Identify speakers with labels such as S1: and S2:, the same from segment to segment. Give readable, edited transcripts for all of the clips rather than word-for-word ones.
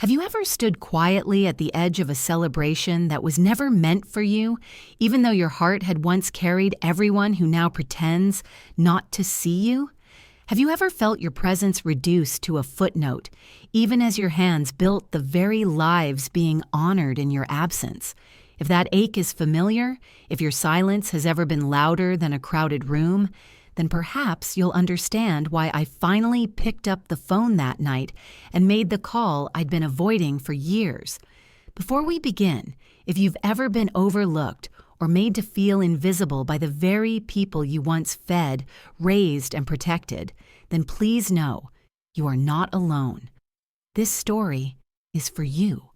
S1: Have you ever stood quietly at the edge of a celebration that was never meant for you, even though your heart had once carried everyone who now pretends not to see you? Have you ever felt your presence reduced to a footnote, even as your hands built the very lives being honored in your absence? If that ache is familiar, if your silence has ever been louder than a crowded room, then perhaps you'll understand why I finally picked up the phone that night and made the call I'd been avoiding for years. Before we begin, if you've ever been overlooked or made to feel invisible by the very people you once fed, raised, and protected, then please know you are not alone. This story is for you.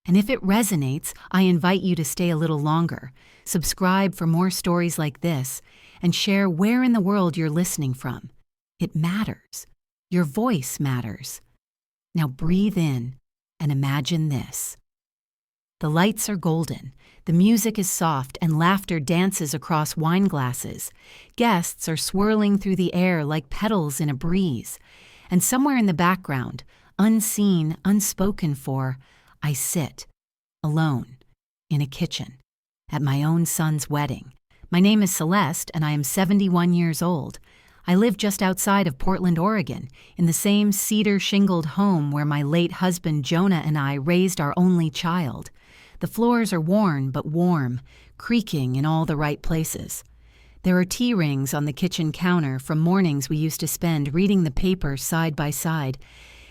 S1: And if it resonates, I invite you to stay a little longer, subscribe for more stories like this, and share where in the world you're listening from. It matters. Your voice matters. Now breathe in and imagine this. The lights are golden, the music is soft, and laughter dances across wine glasses. Guests are swirling through the air like petals in a breeze. And somewhere in the background, unseen, unspoken for, I sit, alone, in a kitchen, at my own son's wedding. My name is Celeste, and I am 71 years old. I live just outside of Portland, Oregon, in the same cedar-shingled home where my late husband Jonah and I raised our only child. The floors are worn but warm, creaking in all the right places. There are tea rings on the kitchen counter from mornings we used to spend reading the paper side by side,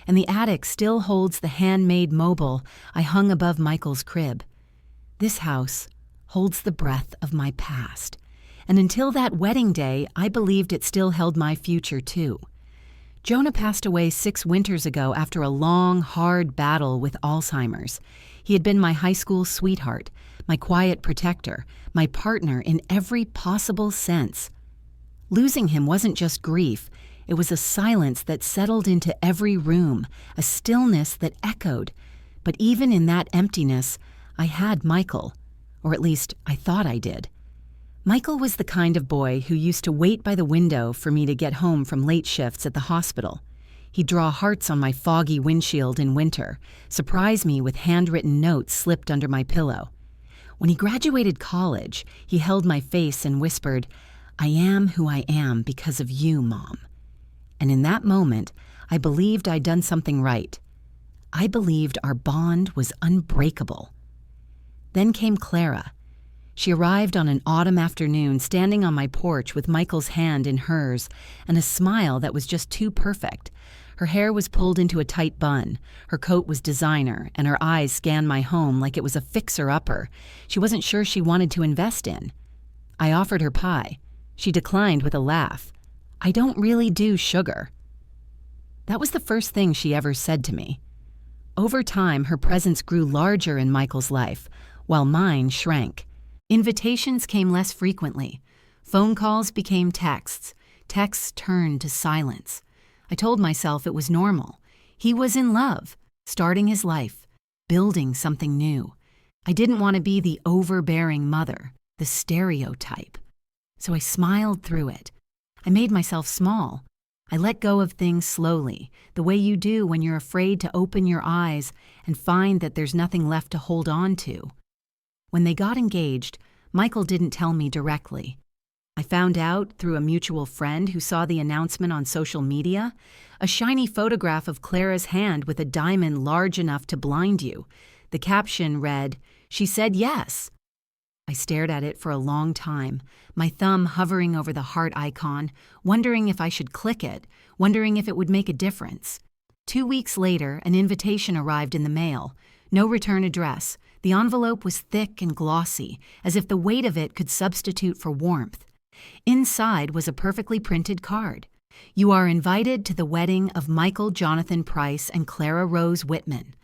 S1: and the attic still holds the handmade mobile I hung above Michael's crib. This house holds the breath of my past, and until that wedding day, I believed it still held my future too. Jonah passed away 6 winters ago after a long, hard battle with Alzheimer's. He had been my high school sweetheart, my quiet protector, my partner in every possible sense. Losing him wasn't just grief, it was a silence that settled into every room, a stillness that echoed. But even in that emptiness, I had Michael. Or at least, I thought I did. Michael was the kind of boy who used to wait by the window for me to get home from late shifts at the hospital. He'd draw hearts on my foggy windshield in winter, surprise me with handwritten notes slipped under my pillow. When he graduated college, he held my face and whispered, "I am who I am because of you, Mom." And in that moment, I believed I'd done something right. I believed our bond was unbreakable. Then came Clara. She arrived on an autumn afternoon, standing on my porch with Michael's hand in hers and a smile that was just too perfect. Her hair was pulled into a tight bun, her coat was designer, and her eyes scanned my home like it was a fixer-upper she wasn't sure she wanted to invest in. I offered her pie. She declined with a laugh. "I don't really do sugar." That was the first thing she ever said to me. Over time, her presence grew larger in Michael's life, while mine shrank. Invitations came less frequently. Phone calls became texts. Texts turned to silence. I told myself it was normal. He was in love, starting his life, building something new. I didn't want to be the overbearing mother, the stereotype. So I smiled through it. I made myself small. I let go of things slowly, the way you do when you're afraid to open your eyes and find that there's nothing left to hold on to. When they got engaged, Michael didn't tell me directly. I found out through a mutual friend who saw the announcement on social media, a shiny photograph of Clara's hand with a diamond large enough to blind you. The caption read, "She said yes." I stared at it for a long time, my thumb hovering over the heart icon, wondering if I should click it, wondering if it would make a difference. 2 weeks later, an invitation arrived in the mail. No return address. The envelope was thick and glossy, as if the weight of it could substitute for warmth. Inside was a perfectly printed card. "You are invited to the wedding of Michael Jonathan Price and Clara Rose Whitman."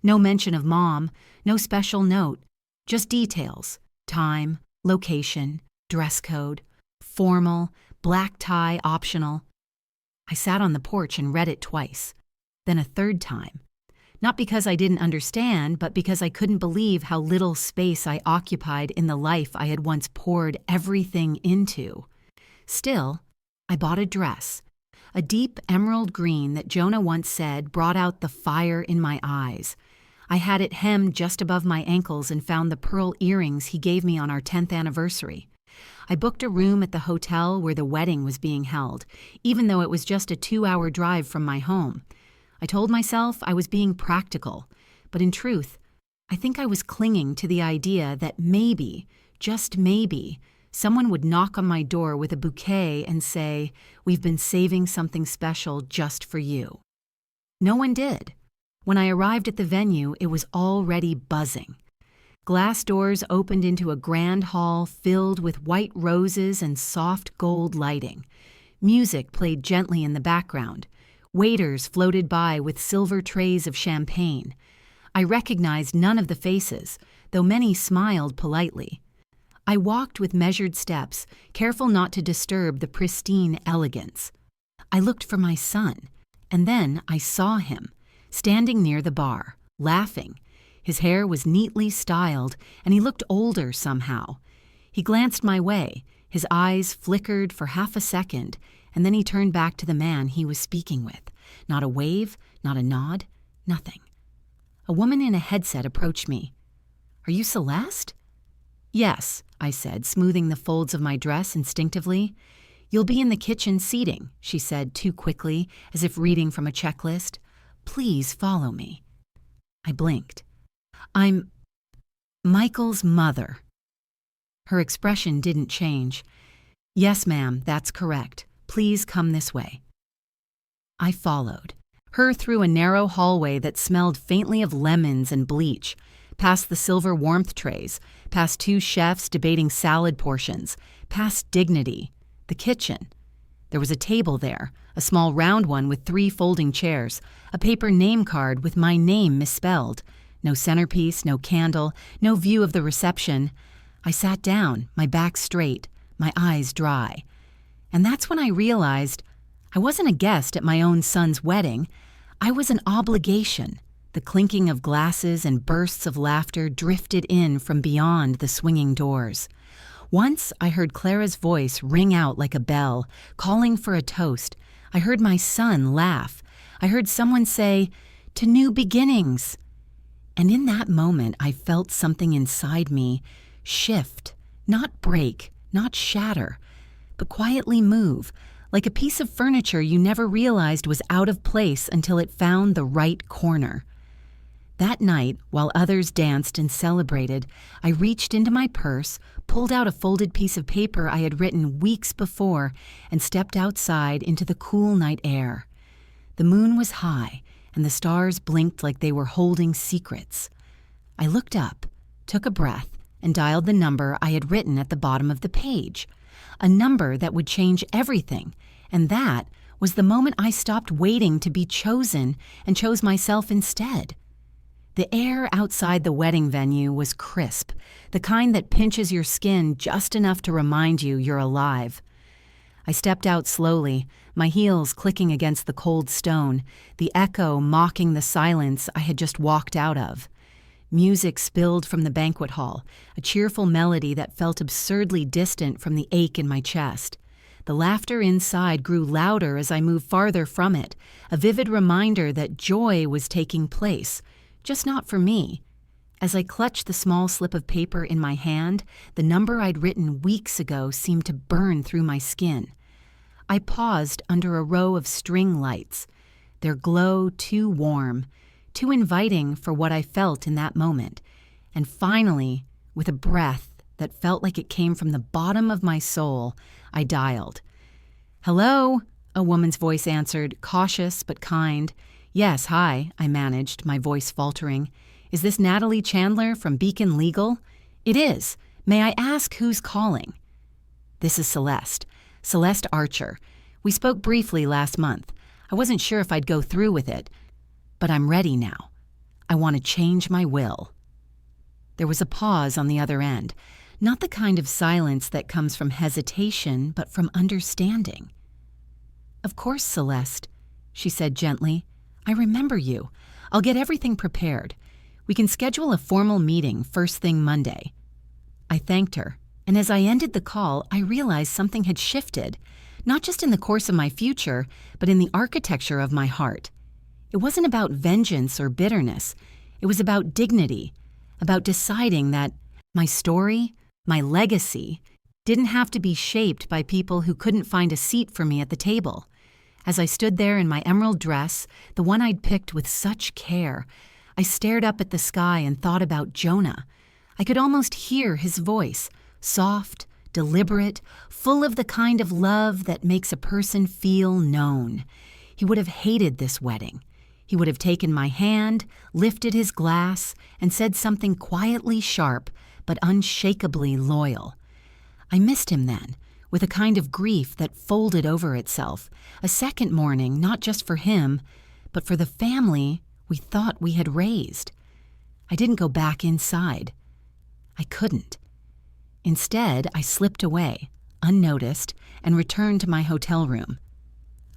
S1: No mention of Mom, no special note, just details. Time, location, dress code, formal, black tie optional. I sat on the porch and read it twice, then a third time. Not because I didn't understand, but because I couldn't believe how little space I occupied in the life I had once poured everything into. Still, I bought a dress, a deep emerald green that Jonah once said brought out the fire in my eyes. I had it hemmed just above my ankles and found the pearl earrings he gave me on our 10th anniversary. I booked a room at the hotel where the wedding was being held, even though it was just a 2-hour drive from my home. I told myself I was being practical, but in truth, I think I was clinging to the idea that maybe, just maybe, someone would knock on my door with a bouquet and say, "We've been saving something special just for you." No one did. When I arrived at the venue, it was already buzzing. Glass doors opened into a grand hall filled with white roses and soft gold lighting. Music played gently in the background. Waiters floated by with silver trays of champagne. I recognized none of the faces, though many smiled politely. I walked with measured steps, careful not to disturb the pristine elegance. I looked for my son, and then I saw him, standing near the bar, laughing. His hair was neatly styled, and he looked older somehow. He glanced my way, his eyes flickered for half a second, and then he turned back to the man he was speaking with. Not a wave, not a nod, nothing. A woman in a headset approached me. "Are you Celeste?" "Yes," I said, smoothing the folds of my dress instinctively. "You'll be in the kitchen seating," she said too quickly, as if reading from a checklist. "Please follow me." I blinked. "I'm Michael's mother." Her expression didn't change. "Yes, ma'am, that's correct. Please come this way." I followed, her through a narrow hallway that smelled faintly of lemons and bleach, past the silver warmth trays, past 2 chefs debating salad portions, past dignity, the kitchen. There was a table there, a small round one with 3 folding chairs, a paper name card with my name misspelled. No centerpiece, no candle, no view of the reception. I sat down, my back straight, my eyes dry. And that's when I realized I wasn't a guest at my own son's wedding. I was an obligation. The clinking of glasses and bursts of laughter drifted in from beyond the swinging doors. Once I heard Clara's voice ring out like a bell, calling for a toast. I heard my son laugh. I heard someone say, "To new beginnings." And in that moment, I felt something inside me shift, not break, not shatter, but quietly move, like a piece of furniture you never realized was out of place until it found the right corner. That night, while others danced and celebrated, I reached into my purse, pulled out a folded piece of paper I had written weeks before, and stepped outside into the cool night air. The moon was high, and the stars blinked like they were holding secrets. I looked up, took a breath, and dialed the number I had written at the bottom of the page. A number that would change everything, and that was the moment I stopped waiting to be chosen and chose myself instead. The air outside the wedding venue was crisp, the kind that pinches your skin just enough to remind you you're alive. I stepped out slowly, my heels clicking against the cold stone, the echo mocking the silence I had just walked out of. Music spilled from the banquet hall, a cheerful melody that felt absurdly distant from the ache in my chest. The laughter inside grew louder as I moved farther from it, a vivid reminder that joy was taking place, just not for me. As I clutched the small slip of paper in my hand, the number I'd written weeks ago seemed to burn through my skin. I paused under a row of string lights, their glow too warm, too inviting for what I felt in that moment, and finally, with a breath that felt like it came from the bottom of my soul, I dialed. "Hello?" a woman's voice answered, cautious but kind. "Yes, hi," I managed, my voice faltering. "Is this Natalie Chandler from Beacon Legal?" "It is. May I ask who's calling?" "This is Celeste. Celeste Archer. We spoke briefly last month. I wasn't sure if I'd go through with it, but I'm ready now. I want to change my will." There was a pause on the other end, not the kind of silence that comes from hesitation, but from understanding. "Of course, Celeste," she said gently. "I remember you. I'll get everything prepared. We can schedule a formal meeting first thing Monday." I thanked her, and as I ended the call, I realized something had shifted. not just in the course of my future, but in the architecture of my heart. It wasn't about vengeance or bitterness. It was about dignity, about deciding that my story, my legacy, didn't have to be shaped by people who couldn't find a seat for me at the table. As I stood there in my emerald dress, the one I'd picked with such care, I stared up at the sky and thought about Jonah. I could almost hear his voice, soft, deliberate, full of the kind of love that makes a person feel known. He would have hated this wedding. He would have taken my hand, lifted his glass, and said something quietly sharp but unshakably loyal. I missed him then, with a kind of grief that folded over itself, a second mourning not just for him, but for the family we thought we had raised. I didn't go back inside. I couldn't. Instead, I slipped away, unnoticed, and returned to my hotel room.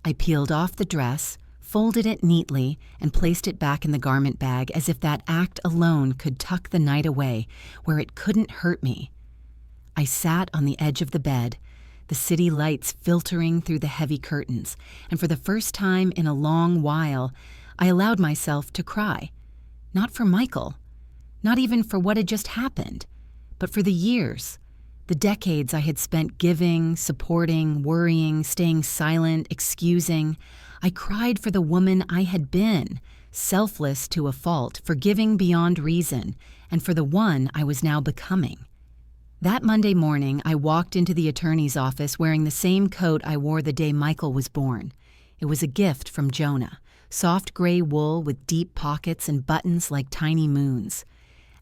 S1: I peeled off the dress, folded it neatly, and placed it back in the garment bag as if that act alone could tuck the night away where it couldn't hurt me. I sat on the edge of the bed, the city lights filtering through the heavy curtains, and for the first time in a long while, I allowed myself to cry. Not for Michael, not even for what had just happened, but for the years, the decades I had spent giving, supporting, worrying, staying silent, excusing. I cried for the woman I had been, selfless to a fault, forgiving beyond reason, and for the one I was now becoming. That Monday morning, I walked into the attorney's office wearing the same coat I wore the day Michael was born. It was a gift from Jonah, soft gray wool with deep pockets and buttons like tiny moons.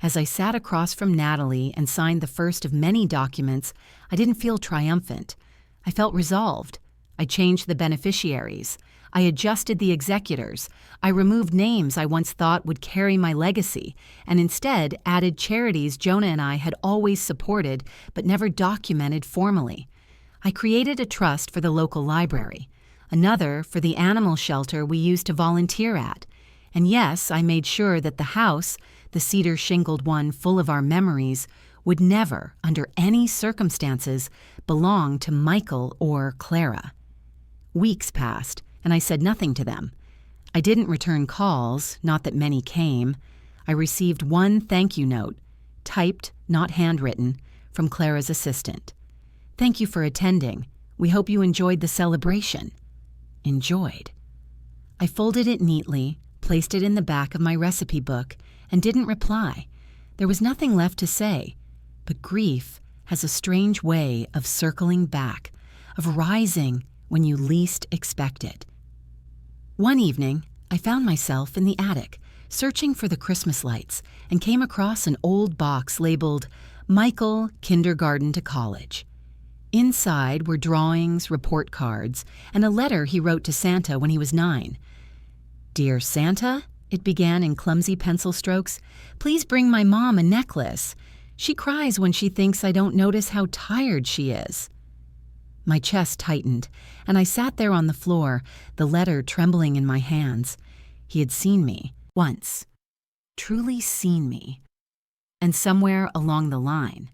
S1: As I sat across from Natalie and signed the first of many documents, I didn't feel triumphant. I felt resolved. I changed the beneficiaries. I adjusted the executors. I removed names I once thought would carry my legacy, and instead added charities Jonah and I had always supported but never documented formally. I created a trust for the local library, another for the animal shelter we used to volunteer at. And yes, I made sure that the house, the cedar-shingled one full of our memories, would never, under any circumstances, belong to Michael or Clara. Weeks passed, and I said nothing to them. I didn't return calls, not that many came. I received one thank you note, typed, not handwritten, from Clara's assistant. "Thank you for attending. We hope you enjoyed the celebration." Enjoyed. I folded it neatly, placed it in the back of my recipe book, and didn't reply. There was nothing left to say, but grief has a strange way of circling back, of rising when you least expect it. One evening, I found myself in the attic, searching for the Christmas lights, and came across an old box labeled Michael, Kindergarten to College. Inside were drawings, report cards, and a letter he wrote to Santa when he was 9. "Dear Santa," it began in clumsy pencil strokes, "please bring my mom a necklace. She cries when she thinks I don't notice how tired she is." My chest tightened, and I sat there on the floor, the letter trembling in my hands. He had seen me, once. Truly seen me. And somewhere along the line,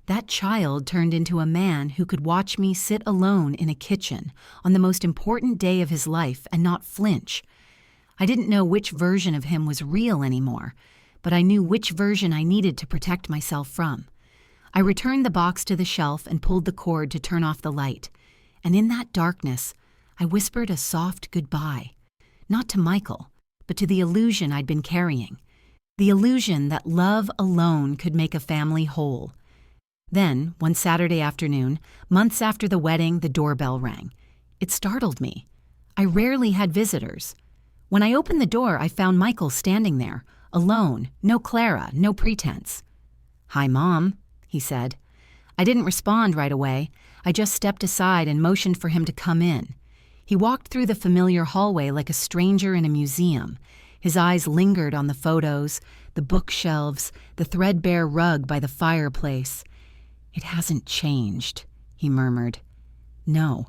S1: that child turned into a man who could watch me sit alone in a kitchen on the most important day of his life and not flinch. I didn't know which version of him was real anymore, but I knew which version I needed to protect myself from. I returned the box to the shelf and pulled the cord to turn off the light. And in that darkness, I whispered a soft goodbye. Not to Michael, but to the illusion I'd been carrying. The illusion that love alone could make a family whole. Then, one Saturday afternoon, months after the wedding, the doorbell rang. It startled me. I rarely had visitors. When I opened the door, I found Michael standing there, alone, no Clara, no pretense. "Hi, Mom," he said. I didn't respond right away. I just stepped aside and motioned for him to come in. He walked through the familiar hallway like a stranger in a museum. His eyes lingered on the photos, the bookshelves, the threadbare rug by the fireplace. "It hasn't changed," he murmured. "No,"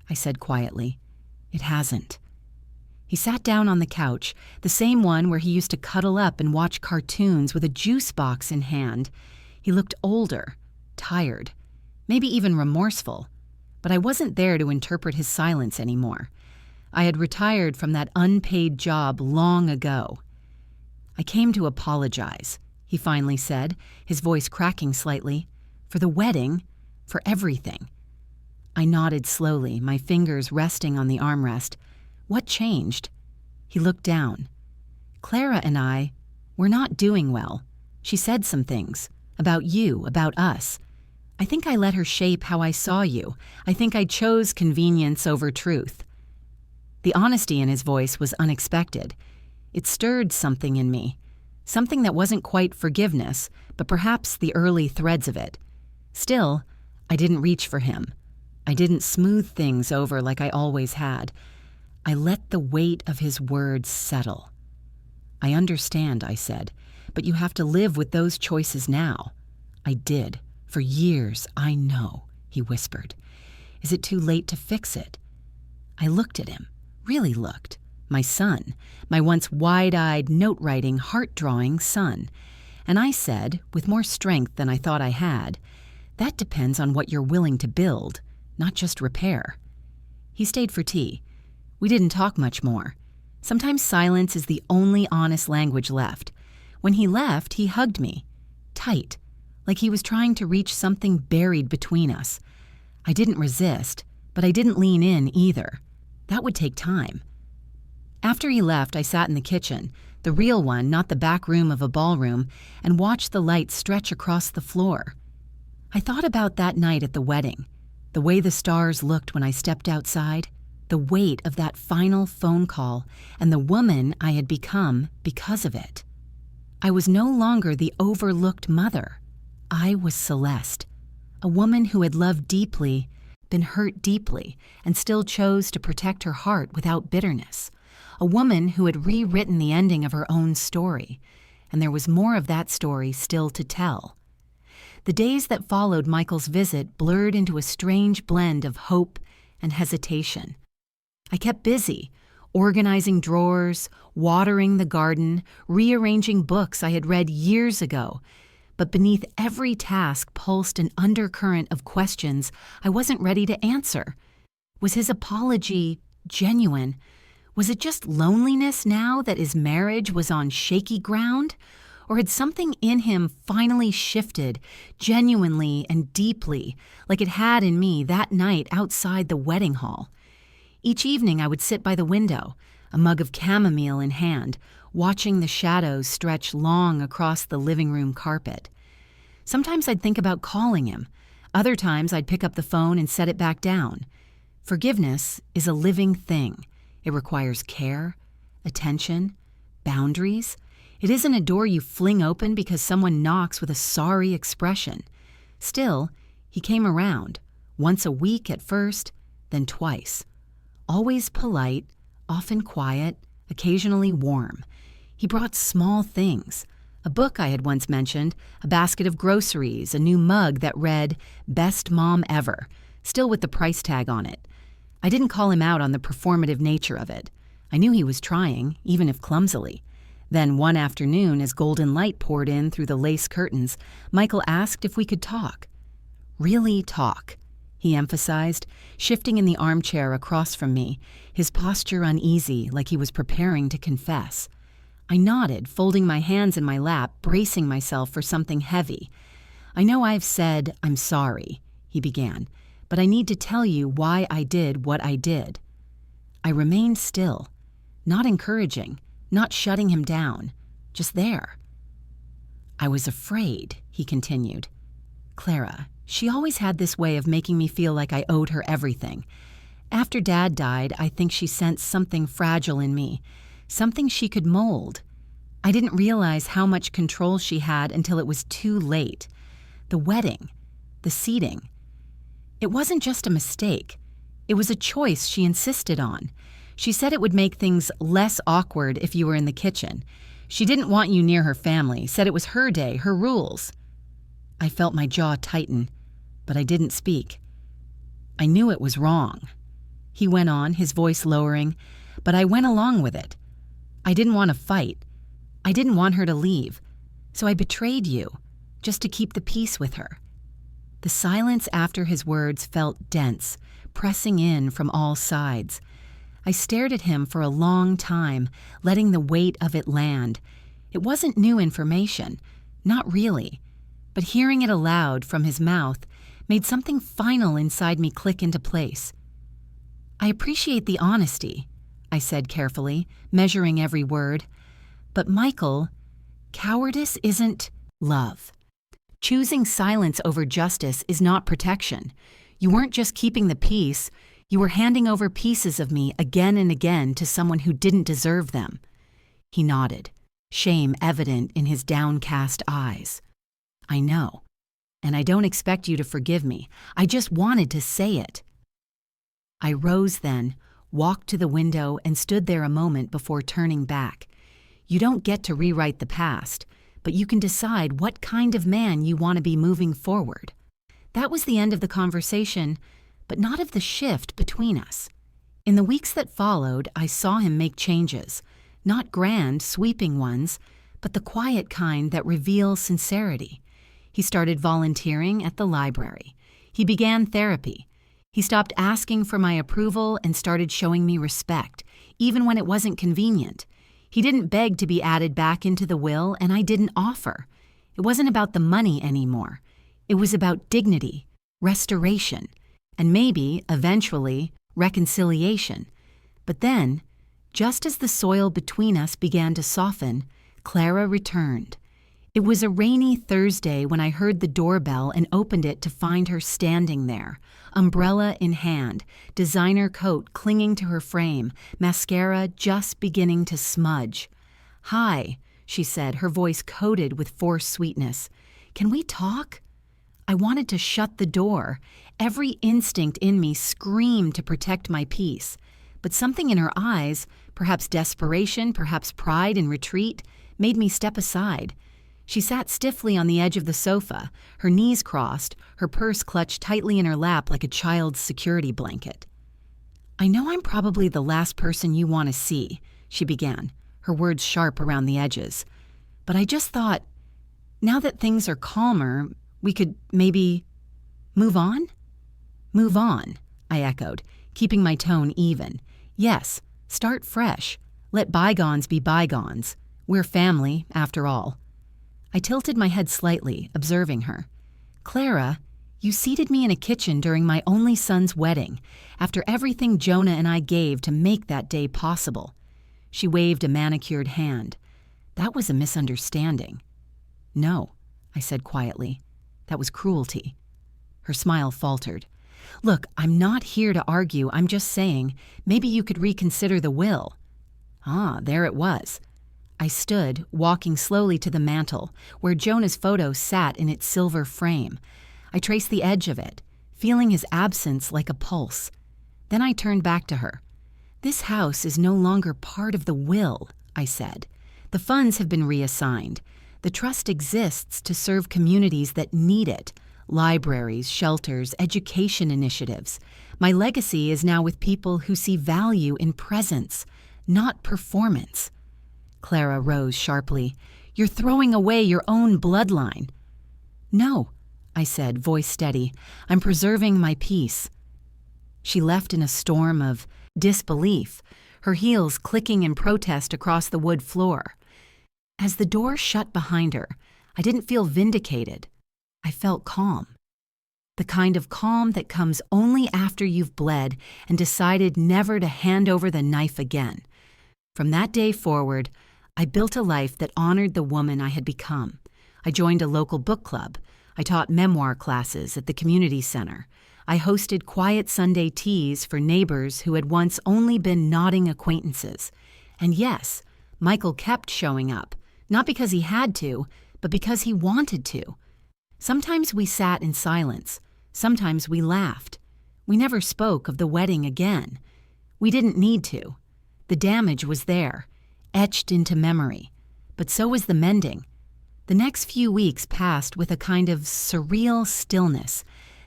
S1: I said quietly. "It hasn't." He sat down on the couch, the same one where he used to cuddle up and watch cartoons with a juice box in hand. He looked older, tired, maybe even remorseful. but I wasn't there to interpret his silence anymore. I had retired from that unpaid job long ago. "I came to apologize," he finally said, his voice cracking slightly. "For the wedding, for everything." I nodded slowly, my fingers resting on the armrest. "What changed?" He looked down. "Clara and I, we're not doing well. She said some things. About you, about us. I think I let her shape how I saw you. I think I chose convenience over truth." The honesty in his voice was unexpected. It stirred something in me. Something that wasn't quite forgiveness, but perhaps the early threads of it. Still, I didn't reach for him. I didn't smooth things over like I always had. I let the weight of his words settle. "I understand," I said, "but you have to live with those choices now." "I did. For years, I know," he whispered. "Is it too late to fix it?" I looked at him, really looked. My son, my once wide-eyed, note-writing, heart-drawing son. And I said, with more strength than I thought I had, "That depends on what you're willing to build, not just repair." He stayed for tea. We didn't talk much more. Sometimes silence is the only honest language left. When he left, he hugged me, tight, like he was trying to reach something buried between us. I didn't resist, but I didn't lean in either. That would take time. After he left, I sat in the kitchen, the real one, not the back room of a ballroom, and watched the light stretch across the floor. I thought about that night at the wedding, the way the stars looked when I stepped outside, the weight of that final phone call, and the woman I had become because of it. I was no longer the overlooked mother. I was Celeste, a woman who had loved deeply, been hurt deeply, and still chose to protect her heart without bitterness. A woman who had rewritten the ending of her own story, and there was more of that story still to tell. The days that followed Michael's visit blurred into a strange blend of hope and hesitation. I kept busy, organizing drawers, watering the garden, rearranging books I had read years ago. But beneath every task pulsed an undercurrent of questions I wasn't ready to answer. Was his apology genuine? Was it just loneliness now that his marriage was on shaky ground? Or had something in him finally shifted, genuinely and deeply, like it had in me that night outside the wedding hall? Each evening I would sit by the window, a mug of chamomile in hand, watching the shadows stretch long across the living room carpet. Sometimes I'd think about calling him. Other times I'd pick up the phone and set it back down. Forgiveness is a living thing. It requires care, attention, boundaries. It isn't a door you fling open because someone knocks with a sorry expression. Still, he came around, once a week at first, then twice. Always polite, often quiet, occasionally warm. He brought small things. A book I had once mentioned, a basket of groceries, a new mug that read, "Best Mom Ever," still with the price tag on it. I didn't call him out on the performative nature of it. I knew he was trying, even if clumsily. Then one afternoon, as golden light poured in through the lace curtains, Michael asked if we could talk. "Really talk," he emphasized, shifting in the armchair across from me, his posture uneasy, like he was preparing to confess. I nodded, folding my hands in my lap, bracing myself for something heavy. "I know I've said I'm sorry," he began, "but I need to tell you why I did what I did." I remained still, not encouraging, not shutting him down, just there. "I was afraid," he continued. "Clara, she always had this way of making me feel like I owed her everything. After Dad died, I think she sensed something fragile in me, something she could mold. I didn't realize how much control she had until it was too late. The wedding, the seating. It wasn't just a mistake. It was a choice she insisted on. She said it would make things less awkward if you were in the kitchen. She didn't want you near her family, said it was her day, her rules." I felt my jaw tighten, but I didn't speak. "I knew it was wrong," he went on, his voice lowering, "but I went along with it. I didn't want to fight. I didn't want her to leave. So I betrayed you, just to keep the peace with her." The silence after his words felt dense, pressing in from all sides. I stared at him for a long time, letting the weight of it land. It wasn't new information, not really, but hearing it aloud from his mouth made something final inside me click into place. "I appreciate the honesty," I said carefully, measuring every word. "But Michael, cowardice isn't love. Choosing silence over justice is not protection. You weren't just keeping the peace, you were handing over pieces of me again and again to someone who didn't deserve them." He nodded, shame evident in his downcast eyes. "I know, and I don't expect you to forgive me. I just wanted to say it." I rose then, walked to the window, and stood there a moment before turning back. You don't get to rewrite the past, but you can decide what kind of man you want to be moving forward. That was the end of the conversation, but not of the shift between us. In the weeks that followed, I saw him make changes, not grand, sweeping ones, but the quiet kind that reveal sincerity. He started volunteering at the library. He began therapy. He stopped asking for my approval and started showing me respect, even when it wasn't convenient. He didn't beg to be added back into the will, and I didn't offer. It wasn't about the money anymore. It was about dignity, restoration, and maybe, eventually, reconciliation. But then, just as the soil between us began to soften, Clara returned. It was a rainy Thursday when I heard the doorbell and opened it to find her standing there, umbrella in hand, designer coat clinging to her frame, mascara just beginning to smudge. "Hi," she said, her voice coated with forced sweetness. "Can we talk?" I wanted to shut the door. Every instinct in me screamed to protect my peace. But something in her eyes, perhaps desperation, perhaps pride in retreat, made me step aside. She sat stiffly on the edge of the sofa, her knees crossed, her purse clutched tightly in her lap like a child's security blanket. "I know I'm probably the last person you want to see," she began, her words sharp around the edges. "But I just thought, now that things are calmer, we could maybe move on?" "Move on," I echoed, keeping my tone even. "Yes, start fresh. Let bygones be bygones. We're family, after all." I tilted my head slightly, observing her. "Clara, you seated me in a kitchen during my only son's wedding, after everything Jonah and I gave to make that day possible." She waved a manicured hand. "That was a misunderstanding." "No," I said quietly. "That was cruelty." Her smile faltered. "Look, I'm not here to argue. I'm just saying, maybe you could reconsider the will." Ah, there it was. I stood, walking slowly to the mantel, where Jonah's photo sat in its silver frame. I traced the edge of it, feeling his absence like a pulse. Then I turned back to her. "This house is no longer part of the will," I said. "The funds have been reassigned. The trust exists to serve communities that need it. Libraries, shelters, education initiatives. My legacy is now with people who see value in presence, not performance." Clara rose sharply. "You're throwing away your own bloodline." "No," I said, voice steady. "I'm preserving my peace." She left in a storm of disbelief, her heels clicking in protest across the wood floor. As the door shut behind her, I didn't feel vindicated. I felt calm. The kind of calm that comes only after you've bled and decided never to hand over the knife again. From that day forward, I built a life that honored the woman I had become. I joined a local book club. I taught memoir classes at the community center. I hosted quiet Sunday teas for neighbors who had once only been nodding acquaintances. And yes, Michael kept showing up, not because he had to, but because he wanted to. Sometimes we sat in silence. Sometimes we laughed. We never spoke of the wedding again. We didn't need to. The damage was there, etched into memory. But so was the mending. The next few weeks passed with a kind of surreal stillness,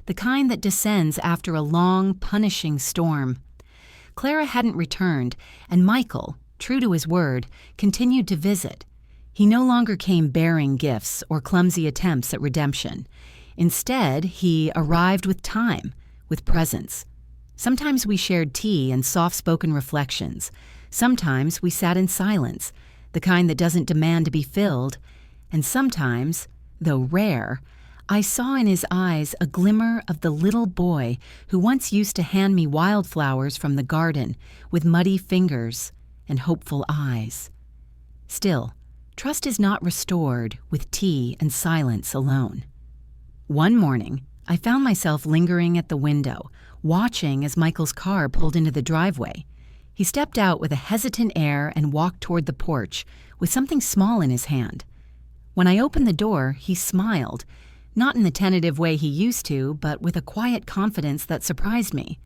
S1: the kind that descends after a long, punishing storm. Clara hadn't returned, and Michael, true to his word, continued to visit. He no longer came bearing gifts or clumsy attempts at redemption. Instead, he arrived with time, with presence. Sometimes we shared tea and soft-spoken reflections. Sometimes we sat in silence, the kind that doesn't demand to be filled. And sometimes, though rare, I saw in his eyes a glimmer of the little boy who once used to hand me wildflowers from the garden with muddy fingers and hopeful eyes. Still, trust is not restored with tea and silence alone. One morning, I found myself lingering at the window, watching as Michael's car pulled into the driveway. He stepped out with a hesitant air and walked toward the porch with something small in his hand. When I opened the door, he smiled, not in the tentative way he used to, but with a quiet confidence that surprised me.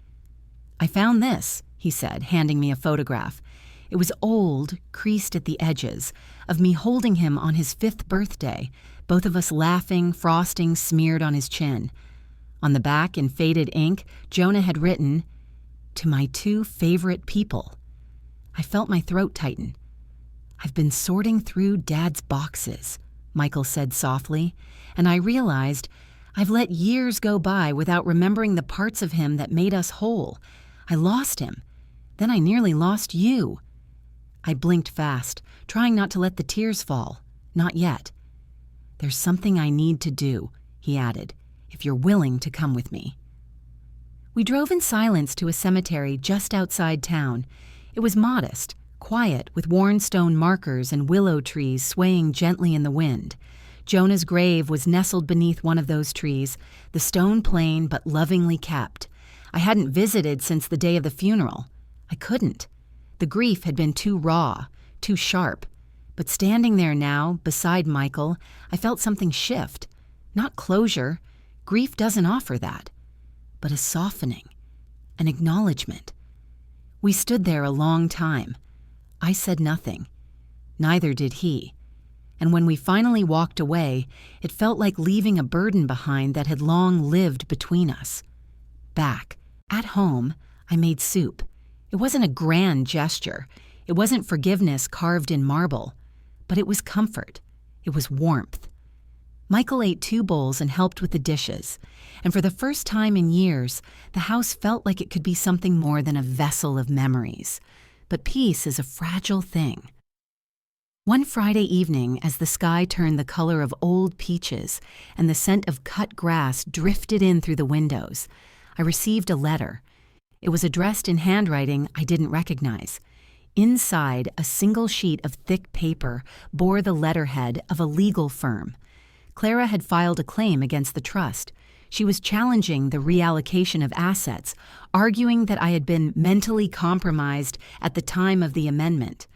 S1: "I found this," he said, handing me a photograph. It was old, creased at the edges, of me holding him on his 5th birthday, both of us laughing, frosting smeared on his chin. On the back, in faded ink, Jonah had written, "To my 2 favorite people." I felt my throat tighten. "I've been sorting through Dad's boxes," Michael said softly, and I realized I've let years go by without remembering the parts of him that made us whole. I lost him. Then I nearly lost you. I blinked fast, trying not to let the tears fall. Not yet. "There's something I need to do," he added, "if you're willing to come with me." We drove in silence to a cemetery just outside town. It was modest, quiet, with worn stone markers and willow trees swaying gently in the wind. Jonah's grave was nestled beneath one of those trees, the stone plain but lovingly kept. I hadn't visited since the day of the funeral. I couldn't. The grief had been too raw, too sharp. But standing there now, beside Michael, I felt something shift. Not closure. Grief doesn't offer that. But a softening, an acknowledgement. We stood there a long time. I said nothing. Neither did he. And when we finally walked away, it felt like leaving a burden behind that had long lived between us. Back, at home, I made soup. It wasn't a grand gesture. It wasn't forgiveness carved in marble. But it was comfort. It was warmth. Michael ate 2 bowls and helped with the dishes. And for the first time in years, the house felt like it could be something more than a vessel of memories. But peace is a fragile thing. One Friday evening, as the sky turned the color of old peaches and the scent of cut grass drifted in through the windows, I received a letter. It was addressed in handwriting I didn't recognize. Inside, a single sheet of thick paper bore the letterhead of a legal firm. Clara had filed a claim against the trust. She was challenging the reallocation of assets, arguing that I had been mentally compromised at the time of the amendment.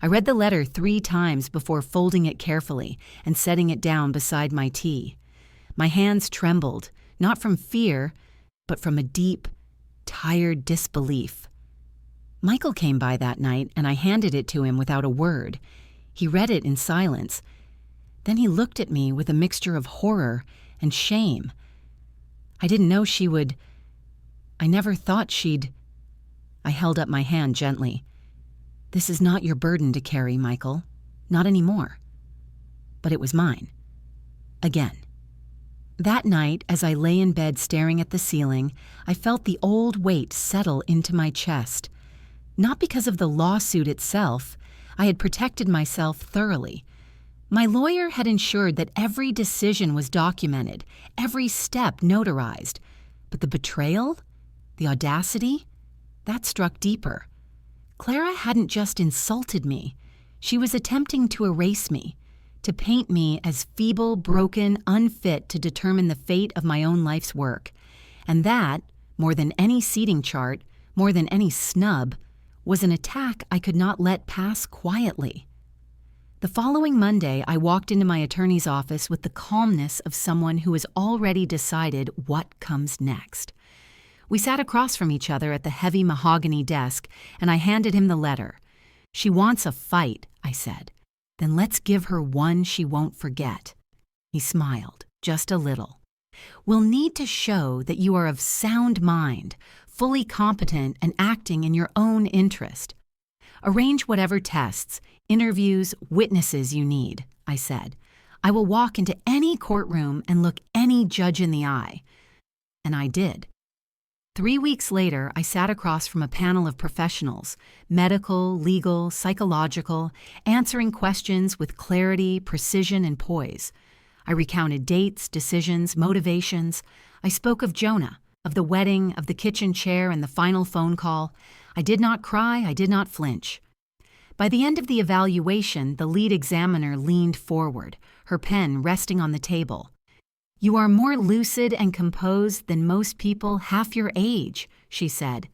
S1: I read the letter 3 times before folding it carefully and setting it down beside my tea. My hands trembled, not from fear, but from a deep, tired disbelief. Michael came by that night, and I handed it to him without a word. He read it in silence. Then he looked at me with a mixture of horror and shame. I didn't know she would. I never thought she'd. I held up my hand gently. "This is not your burden to carry, Michael. Not anymore." But it was mine. Again. That night, as I lay in bed staring at the ceiling, I felt the old weight settle into my chest. Not because of the lawsuit itself. I had protected myself thoroughly. My lawyer had ensured that every decision was documented, every step notarized. But the betrayal? The audacity? That struck deeper. Clara hadn't just insulted me. She was attempting to erase me, to paint me as feeble, broken, unfit to determine the fate of my own life's work. And that, more than any seating chart, more than any snub, was an attack I could not let pass quietly. The following Monday, I walked into my attorney's office with the calmness of someone who has already decided what comes next. We sat across from each other at the heavy mahogany desk, and I handed him the letter. "She wants a fight," I said. "Then let's give her one she won't forget." He smiled, just a little. "We'll need to show that you are of sound mind, fully competent and acting in your own interest. Arrange whatever tests, interviews, witnesses you need," I said. "I will walk into any courtroom and look any judge in the eye." And I did. 3 weeks later, I sat across from a panel of professionals, medical, legal, psychological, answering questions with clarity, precision, and poise. I recounted dates, decisions, motivations. I spoke of Jonah, of the wedding, of the kitchen chair, and the final phone call. I did not cry, I did not flinch. By the end of the evaluation, the lead examiner leaned forward, her pen resting on the table. "You are more lucid and composed than most people half your age," she said.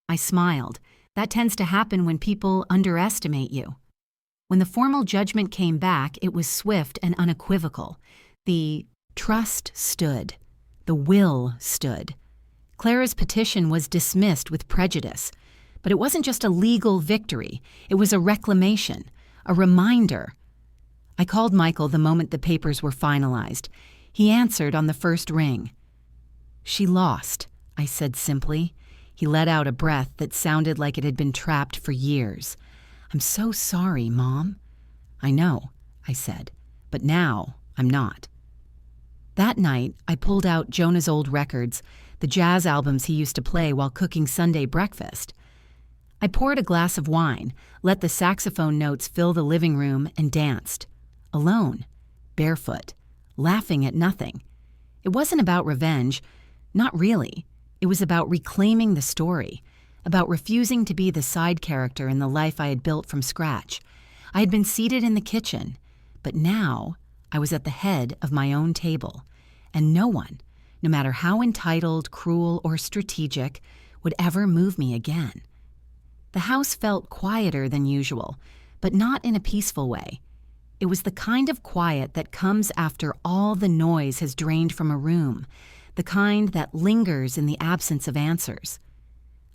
S1: I smiled. That tends to happen when people underestimate you. When the formal judgment came back, it was swift and unequivocal. The trust stood. The will stood. Clara's petition was dismissed with prejudice. But it wasn't just a legal victory. It was a reclamation, a reminder. I called Michael the moment the papers were finalized. He answered on the first ring. "She lost," I said simply. He let out a breath that sounded like it had been trapped for years. "I'm so sorry, Mom." "I know," I said, "but now I'm not." That night, I pulled out Jonah's old records, the jazz albums he used to play while cooking Sunday breakfast. I poured a glass of wine, let the saxophone notes fill the living room, and danced. Alone, barefoot, laughing at nothing. It wasn't about revenge. Not really. It was about reclaiming the story, about refusing to be the side character in the life I had built from scratch. I had been seated in the kitchen, but now I was at the head of my own table, and no one, no matter how entitled, cruel, or strategic, would ever move me again. The house felt quieter than usual, but not in a peaceful way. It was the kind of quiet that comes after all the noise has drained from a room, the kind that lingers in the absence of answers.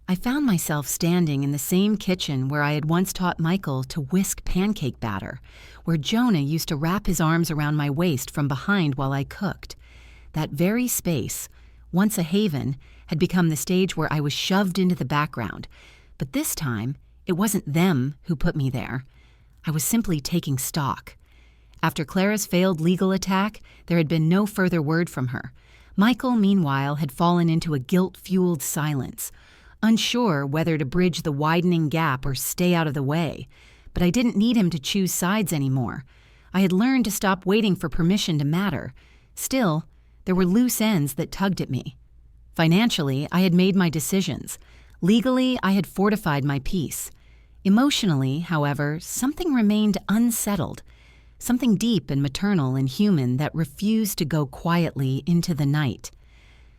S1: I found myself standing in the same kitchen where I had once taught Michael to whisk pancake batter, where Jonah used to wrap his arms around my waist from behind while I cooked. That very space, once a haven, had become the stage where I was shoved into the background. But this time, it wasn't them who put me there. I was simply taking stock. After Clara's failed legal attack, there had been no further word from her. Michael, meanwhile, had fallen into a guilt-fueled silence, unsure whether to bridge the widening gap or stay out of the way. But I didn't need him to choose sides anymore. I had learned to stop waiting for permission to matter. Still, there were loose ends that tugged at me. Financially, I had made my decisions. Legally, I had fortified my peace. Emotionally, however, something remained unsettled, something deep and maternal and human that refused to go quietly into the night.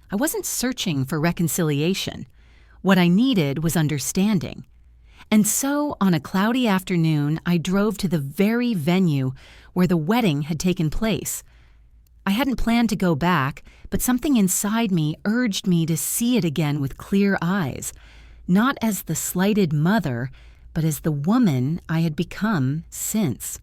S1: I wasn't searching for reconciliation. What I needed was understanding. And so, on a cloudy afternoon, I drove to the very venue where the wedding had taken place. I hadn't planned to go back, but something inside me urged me to see it again with clear eyes, not as the slighted mother, but as the woman I had become since.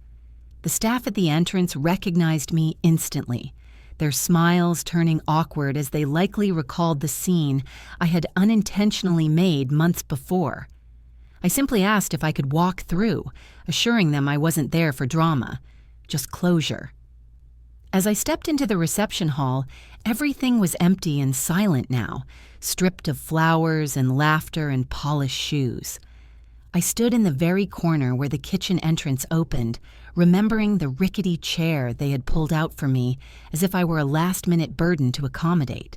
S1: The staff at the entrance recognized me instantly, their smiles turning awkward as they likely recalled the scene I had unintentionally made months before. I simply asked if I could walk through, assuring them I wasn't there for drama, just closure. As I stepped into the reception hall, everything was empty and silent now, stripped of flowers and laughter and polished shoes. I stood in the very corner where the kitchen entrance opened, remembering the rickety chair they had pulled out for me as if I were a last-minute burden to accommodate.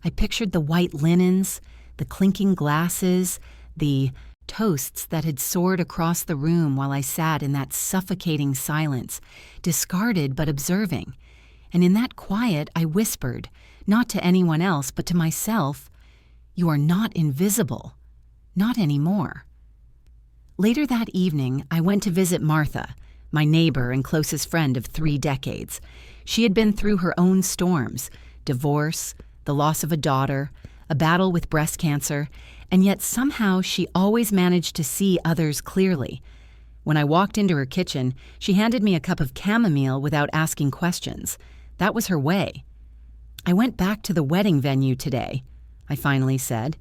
S1: I pictured the white linens, the clinking glasses, the toasts that had soared across the room while I sat in that suffocating silence, discarded but observing. And in that quiet, I whispered, not to anyone else but to myself, "You are not invisible. Not anymore." Later that evening, I went to visit Martha, my neighbor and closest friend of 3 decades. She had been through her own storms, divorce, the loss of a daughter, a battle with breast cancer, and yet somehow she always managed to see others clearly. When I walked into her kitchen, she handed me a cup of chamomile without asking questions. That was her way. "I went back to the wedding venue today," I finally said.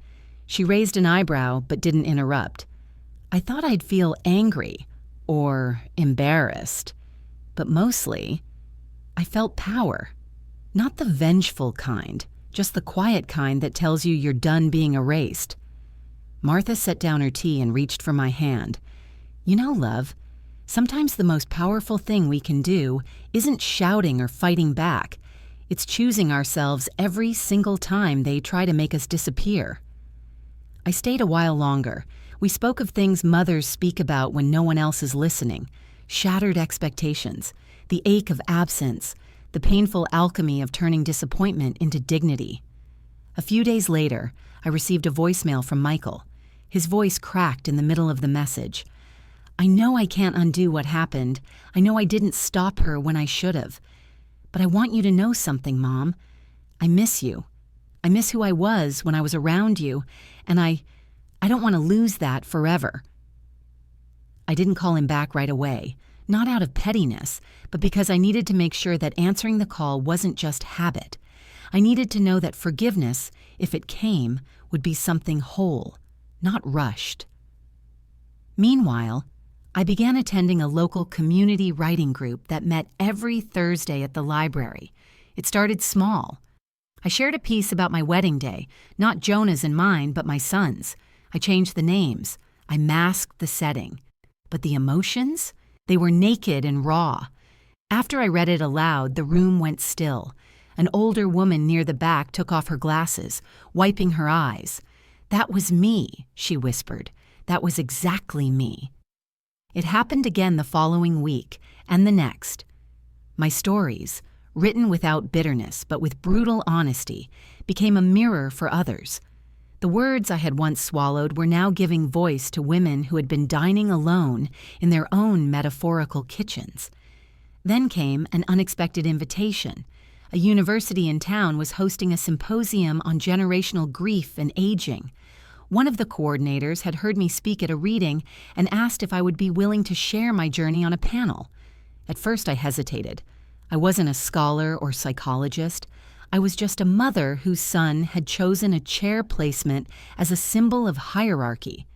S1: She raised an eyebrow but didn't interrupt. I thought I'd feel angry or embarrassed, but mostly I felt power. Not the vengeful kind, just the quiet kind that tells you you're done being erased. Martha set down her tea and reached for my hand. You know, love, sometimes the most powerful thing we can do isn't shouting or fighting back. It's choosing ourselves every single time they try to make us disappear. I stayed a while longer. We spoke of things mothers speak about when no one else is listening. Shattered expectations, the ache of absence, the painful alchemy of turning disappointment into dignity. A few days later, I received a voicemail from Michael. His voice cracked in the middle of the message. I know I can't undo what happened. I know I didn't stop her when I should have. But I want you to know something, Mom. I miss you. I miss who I was when I was around you, and I don't want to lose that forever. I didn't call him back right away, not out of pettiness, but because I needed to make sure that answering the call wasn't just habit. I needed to know that forgiveness, if it came, would be something whole, not rushed. Meanwhile, I began attending a local community writing group that met every Thursday at the library. It started small. I shared a piece about my wedding day, not Jonah's and mine, but my son's. I changed the names. I masked the setting. But the emotions? They were naked and raw. After I read it aloud, the room went still. An older woman near the back took off her glasses, wiping her eyes. That was me, she whispered. That was exactly me. It happened again the following week, and the next. My stories, written without bitterness but with brutal honesty, became a mirror for others. The words I had once swallowed were now giving voice to women who had been dining alone in their own metaphorical kitchens. Then came an unexpected invitation. A university in town was hosting a symposium on generational grief and aging. One of the coordinators had heard me speak at a reading and asked if I would be willing to share my journey on a panel. At first I hesitated. I wasn't a scholar or psychologist. I was just a mother whose son had chosen a chair placement as a symbol of hierarchy.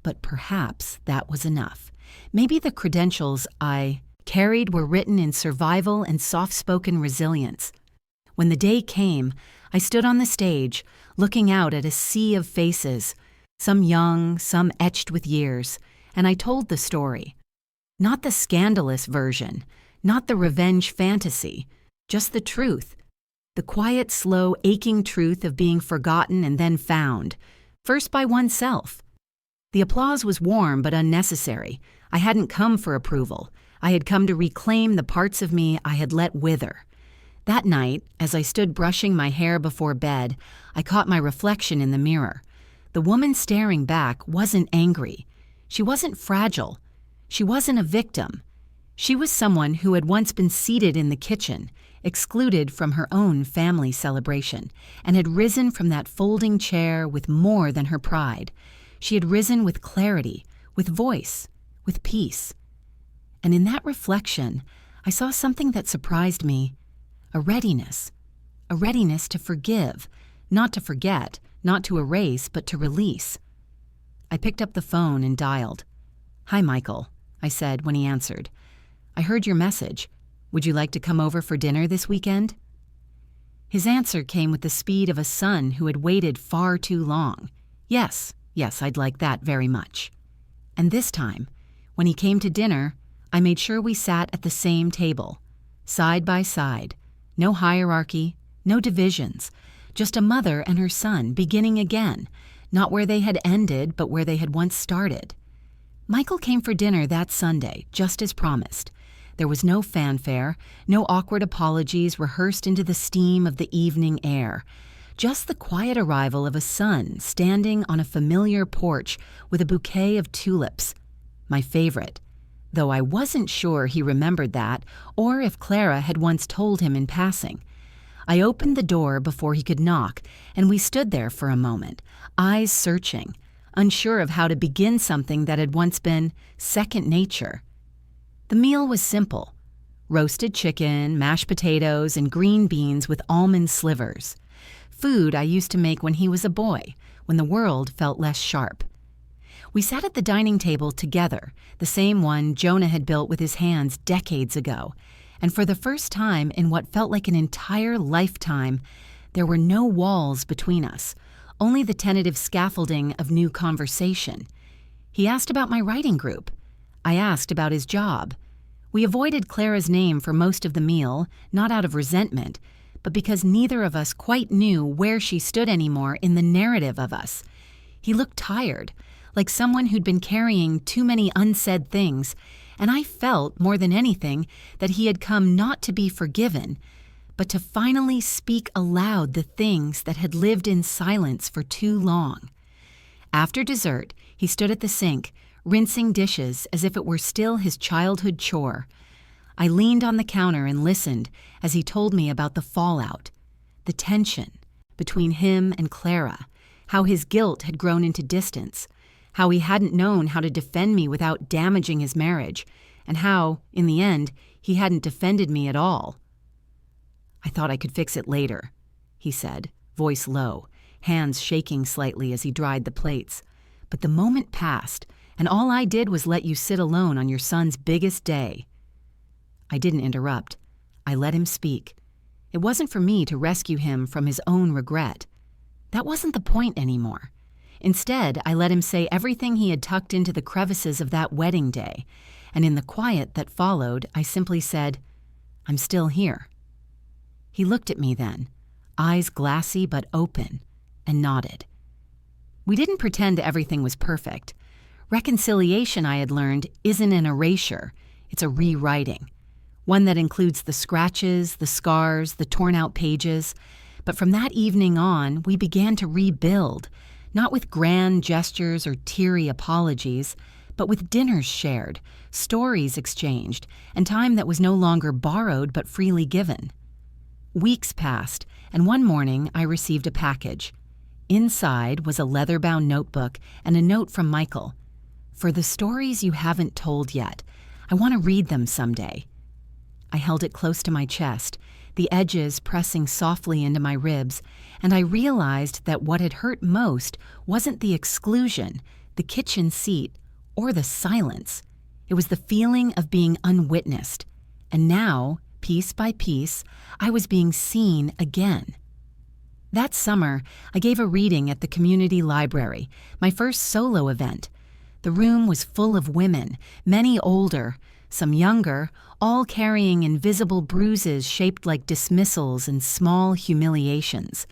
S1: But perhaps that was enough. Maybe the credentials I carried were written in survival and soft-spoken resilience. When the day came, I stood on the stage, looking out at a sea of faces, some young, some etched with years, and I told the story. Not the scandalous version, not the revenge fantasy, just the truth. The quiet, slow, aching truth of being forgotten and then found, first by oneself. The applause was warm but unnecessary. I hadn't come for approval. I had come to reclaim the parts of me I had let wither. That night, as I stood brushing my hair before bed, I caught my reflection in the mirror. The woman staring back wasn't angry. She wasn't fragile. She wasn't a victim. She was someone who had once been seated in the kitchen, excluded from her own family celebration, and had risen from that folding chair with more than her pride. She had risen with clarity, with voice, with peace. And in that reflection, I saw something that surprised me. A readiness to forgive, not to forget, not to erase, but to release. I picked up the phone and dialed. "Hi, Michael," I said when he answered. "I heard your message. Would you like to come over for dinner this weekend?" His answer came with the speed of a son who had waited far too long. Yes, I'd like that very much. And this time, when he came to dinner, I made sure we sat at the same table, side by side. No hierarchy, no divisions, just a mother and her son beginning again, not where they had ended, but where they had once started. Michael came for dinner that Sunday, just as promised. There was no fanfare, no awkward apologies rehearsed into the steam of the evening air, just the quiet arrival of a son standing on a familiar porch with a bouquet of tulips, my favorite, though I wasn't sure he remembered that or if Clara had once told him in passing. I opened the door before he could knock, and we stood there for a moment, eyes searching, unsure of how to begin something that had once been second nature. The meal was simple: roasted chicken, mashed potatoes, and green beans with almond slivers. Food I used to make when he was a boy, when the world felt less sharp. We sat at the dining table together, the same one Jonah had built with his hands decades ago, and for the first time in what felt like an entire lifetime, There were no walls between us, only the tentative scaffolding of new conversation. He asked about my writing group. I asked about his job. We avoided Clara's name for most of the meal, not out of resentment, but because neither of us quite knew where she stood anymore in the narrative of us. He looked tired, like someone who'd been carrying too many unsaid things, and I felt, more than anything, that he had come not to be forgiven, but to finally speak aloud the things that had lived in silence for too long. After dessert, he stood at the sink, rinsing dishes as if it were still his childhood chore. I leaned on the counter and listened as he told me about the fallout, the tension between him and Clara, how his guilt had grown into distance, how he hadn't known how to defend me without damaging his marriage, and how, in the end, he hadn't defended me at all. "I thought I could fix it later," he said, voice low, hands shaking slightly as he dried the plates. "But the moment passed, and all I did was let you sit alone on your son's biggest day." I didn't interrupt. I let him speak. It wasn't for me to rescue him from his own regret. That wasn't the point anymore. Instead, I let him say everything he had tucked into the crevices of that wedding day, and in the quiet that followed, I simply said, "I'm still here." He looked at me then, eyes glassy but open, and nodded. We didn't pretend everything was perfect. Reconciliation, I had learned, isn't an erasure, it's a rewriting. One that includes the scratches, the scars, the torn-out pages. But from that evening on, we began to rebuild, not with grand gestures or teary apologies, but with dinners shared, stories exchanged, and time that was no longer borrowed but freely given. Weeks passed, and one morning I received a package. Inside was a leather-bound notebook and a note from Michael. "For the stories you haven't told yet, I want to read them someday." I held it close to my chest, the edges pressing softly into my ribs, and I realized that what had hurt most wasn't the exclusion, the kitchen seat, or the silence. It was the feeling of being unwitnessed. And now, piece by piece, I was being seen again. That summer, I gave a reading at the community library, my first solo event. The room was full of women, many older, some younger, all carrying invisible bruises shaped like dismissals and small humiliations.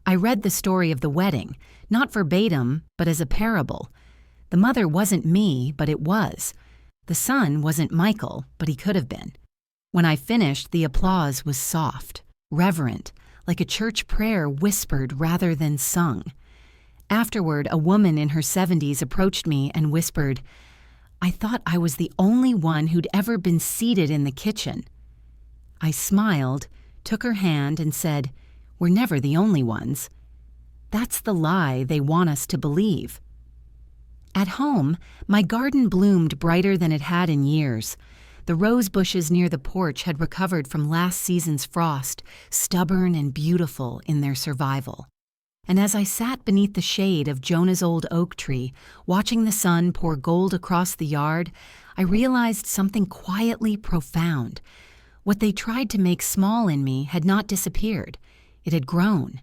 S1: I read the story of the wedding, not verbatim, but as a parable. The mother wasn't me, but it was. The son wasn't Michael, but he could have been. When I finished, the applause was soft, reverent, like a church prayer whispered rather than sung. Afterward, a woman in her 70s approached me and whispered, "I thought I was the only one who'd ever been seated in the kitchen." I smiled, took her hand, and said, "We're never the only ones." That's the lie they want us to believe. At home, my garden bloomed brighter than it had in years. The rose bushes near the porch had recovered from last season's frost, stubborn and beautiful in their survival. And as I sat beneath the shade of Jonah's old oak tree, watching the sun pour gold across the yard, I realized something quietly profound. What they tried to make small in me had not disappeared. It had grown.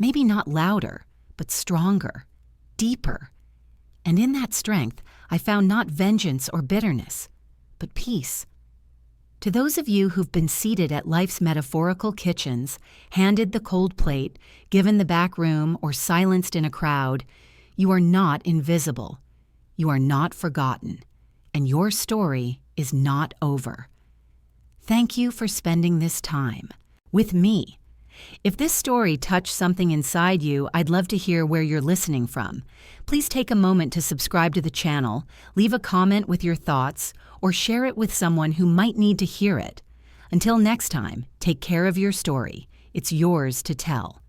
S1: Maybe not louder, but stronger, deeper. And in that strength, I found not vengeance or bitterness, but peace. To those of you who've been seated at life's metaphorical kitchens, handed the cold plate, given the back room, or silenced in a crowd, you are not invisible. You are not forgotten. And your story is not over. Thank you for spending this time with me. If this story touched something inside you, I'd love to hear where you're listening from. Please take a moment to subscribe to the channel, leave a comment with your thoughts, or share it with someone who might need to hear it. Until next time, take care of your story. It's yours to tell.